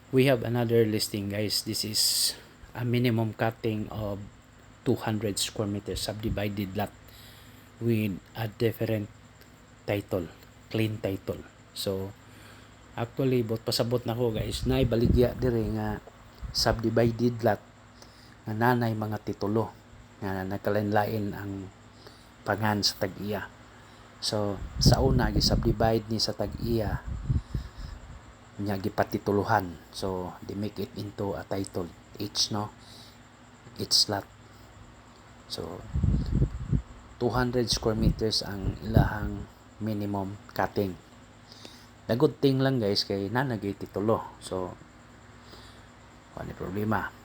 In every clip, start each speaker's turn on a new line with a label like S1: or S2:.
S1: We have another listing, guys. This is a minimum cutting of 200 square meters subdivided lot with a different title, clean title. So actually bot pasabot na ko, guys, na ibaligya dire nga subdivided lot nga nanay mga titulo nga nagkalain-lain ang pangan sa tag-iya. So sa una gi-subdivide ni sa tag-iya nya gipatituluhan, so they make it into a title each, no, each lot. So 200 square meters ang ilahang minimum cutting. The good thing lang, guys, kay nanagay titulo, so wala problema.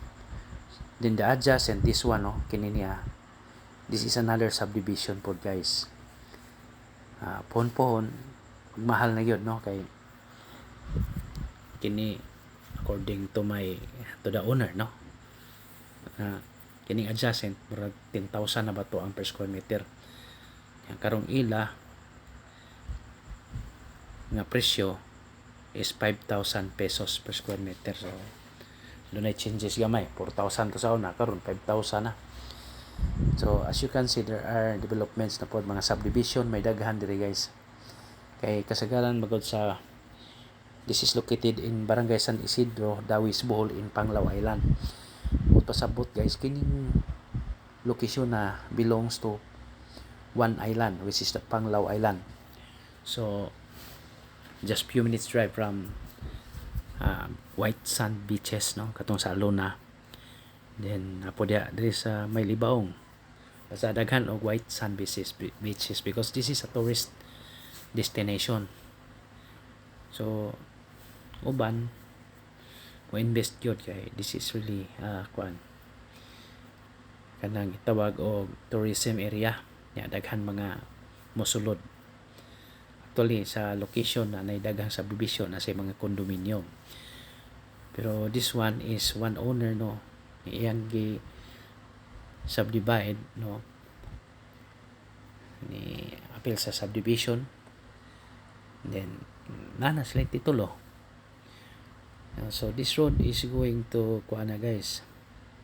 S1: Then the adjacent, this one, no, kini niya, this is another subdivision po, guys. Pohon-pohon mahal na yun, no, kay kini according to the owner, no, kining adjacent murag 10,000 na ba to ang per square meter. Yang karong ila nga presyo is 5,000 pesos per square meter. So doon ay changes gamay, 4,000 to sa una, karon 5,000 na. So as you can see, there are developments na po, mga subdivision, may daghan diri, guys. Kay kasagaran magod sa, this is located in Barangay San Isidro, Dawis, Bohol, in Panglao Island. Kung pasabot, guys, kining location na belongs to one island, which is the Panglao Island. So just few minutes drive from White Sand Beaches, no, katong sa Alona. Then apo dia diri sa may Libaong, sa daghan og White Sand beaches because this is a tourist destination. So uban mo invest yun kay this is really kanang itawag og tourism area nya, daghan mga mosulod. Actually sa location na nay daghang subdivision na sa mga condominium, pero this one is one owner, no, iyang gi subdivide, no, ni appeal sa subdivision, then nana sila titulo. So this road is going to kuana, guys,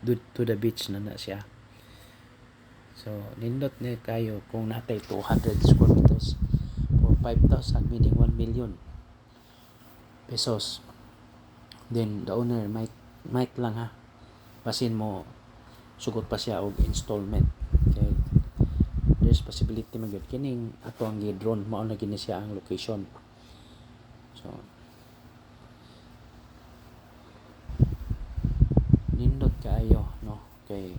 S1: to the beach na siya. So nindot ni kayo kung natay 200 square meters for 5,000, meaning 1 million pesos. Then the owner might lang, ha, basin mo sugot pa siya og installment. Okay, there's possibility magyud kining ato ang drone mao na gini siya ang location. So nindot kaayo, no, kay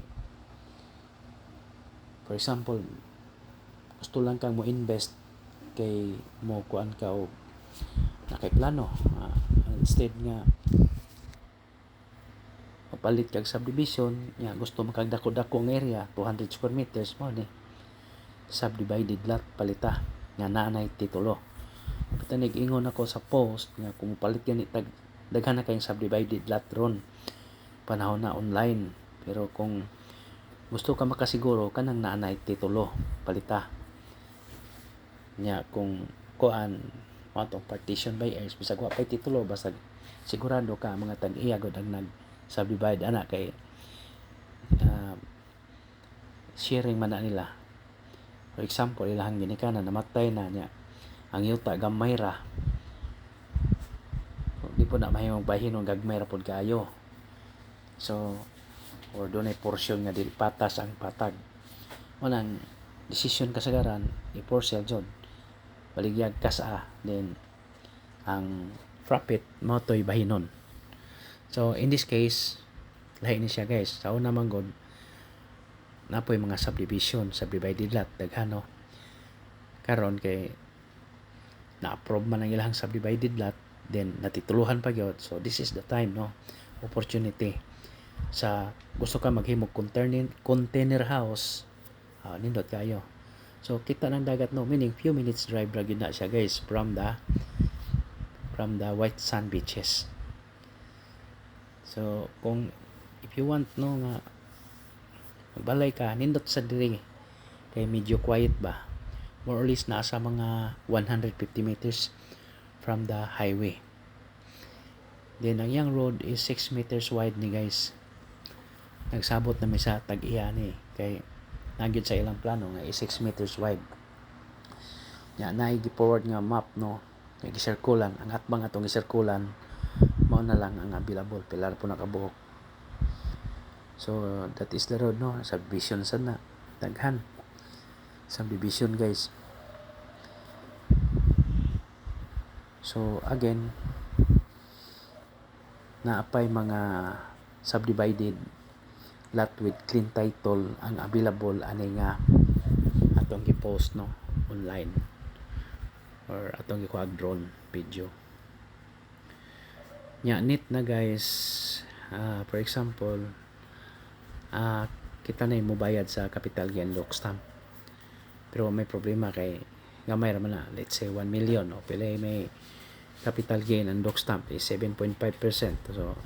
S1: for example gusto lang kang mo invest kay mo kuan ka og nakay plano, instead nga mapalit kag subdivision nya gusto makagdako-dako ng area 200 square meters mo ni subdivided lot palita nga naanay titulo. Kita nag-ingon ako sa post nga kung palit gani tag daghan na kayong subdivided lot ron panahon na online, pero kung gusto ka makasiguro kanang naanay titulo palita nya, kung kuan atong partition by heirs bisag wa pay titulo basta sigurado ka mga tag-iya gud ang nag subdivide ana, kay sharing man na nila. For example, ilahang ginikanan namatay na nya ang yuta gamay ra, di po na mahimong bahin ng gagmay ra pod kaayo. So or doon ay portion nga dili patas ang patag, walang decision kasagaran i-porcel jud baligyag kasa, then ang profit mo to'y bahinon. So in this case lahi ni siya, guys. Sa una man gud napoy mga subdivided lot daghan, no, karon kay na-approve man ang ilang subdivided lot, then natituluhan pa gyud. So this is the time, no, opportunity sa gusto ka maghimog container house, nindot kayo. So kita ng dagat, no, meaning few minutes drive ra gyud na siya, guys, from the White Sand Beaches. So kung if you want, no, nga magbalay ka, nindot sa diri kay medyo quiet ba, more or less nasa mga 150 meters from the highway. Then ang yang road is 6 meters wide ni guys. Nagsabot na mi sa tag-iya ni kay nagyod sa ilang plano nga is 6 meters wide. Ya naay gi-forward nga map no. Kay gisirkulan ang atbang atong gisirkulan mao na lang ang available pilar po nakabuhok. So that is the road no. Subdivision sad na daghan. Subdivision guys. So again naapay mga subdivided lot with clean title ang available ani nga atong gi-post no online or atong gikuha drone video nya neat na guys. For example kita na mobayad sa capital gain lock stamp pero may problema kay gamay ra man na, let's say 1 million o pila may capital gain and lock stamp is 7.5%, so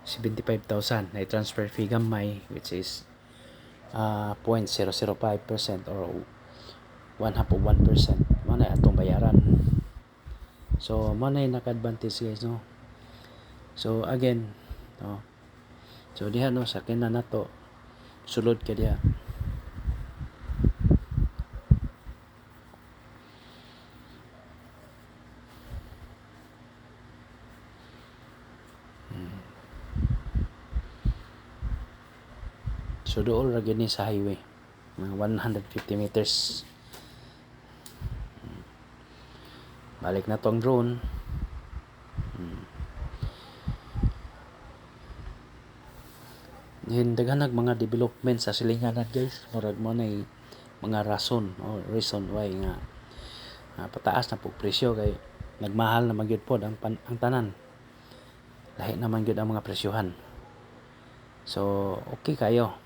S1: 75,000 na transfer fee gamay which is 0.005% or 1/2 of 1% mo na atong bayaran. So mo na naka-advantage guys no. So again no, so diha no sa kinan nato sulod ka diha. So dool ra gyud ni sa highway mga 150 meters. Balik na tong drone. Daghan mga development sa silinganan guys. Murag mo na mga rason o reason why nga pataas na po presyo kay nagmahal na magyud pod ang tanan. Lahi naman gyud ang mga presyohan. So okay kayo.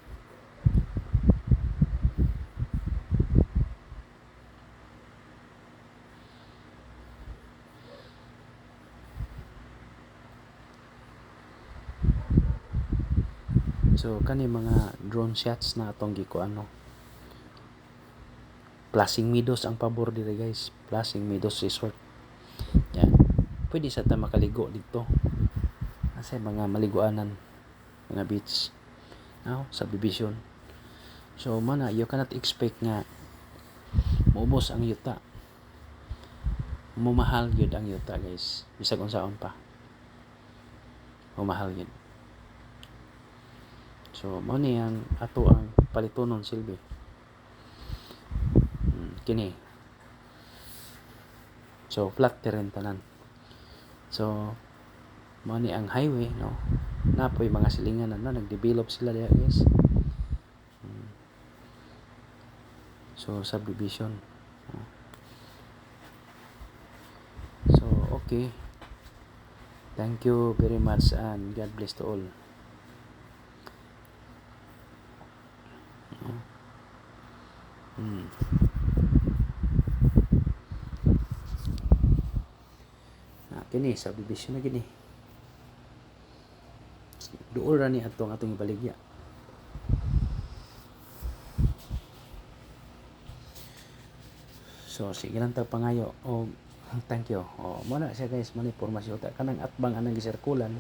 S1: So kani mga drone shots na atong gikuan no. Plasing Meadows ang pabor diri guys. Plasing Meadows Resort. Yan. Pwede sa ta makaligo dito. Kasi mga maliguanan, mga beach. No, subdivision. So mana you cannot expect nga maubos ang yuta. Mumahal gyud ang yuta guys. Bisag unsaon pa. Mumahal gyud. So mao ni ang ato ang palitonon silbi. Kini. So flat terrain tanan. So mao ni ang highway no. Napoy mga silinganan na nagdevelop sila diha guys. So subdivision. So okay. Thank you very much and God bless to all. Kini subdivision na gini. Duol ra ni atong ibaligya. So sige lang ta pangayo o thank you. O mo na siya guys, mo ni pormasyon ta kanang atbang anang gisirkulan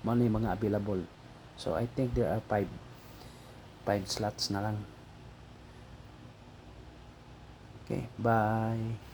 S1: mo ni mga available. So I think there are 5 slots na lang. Okay, bye.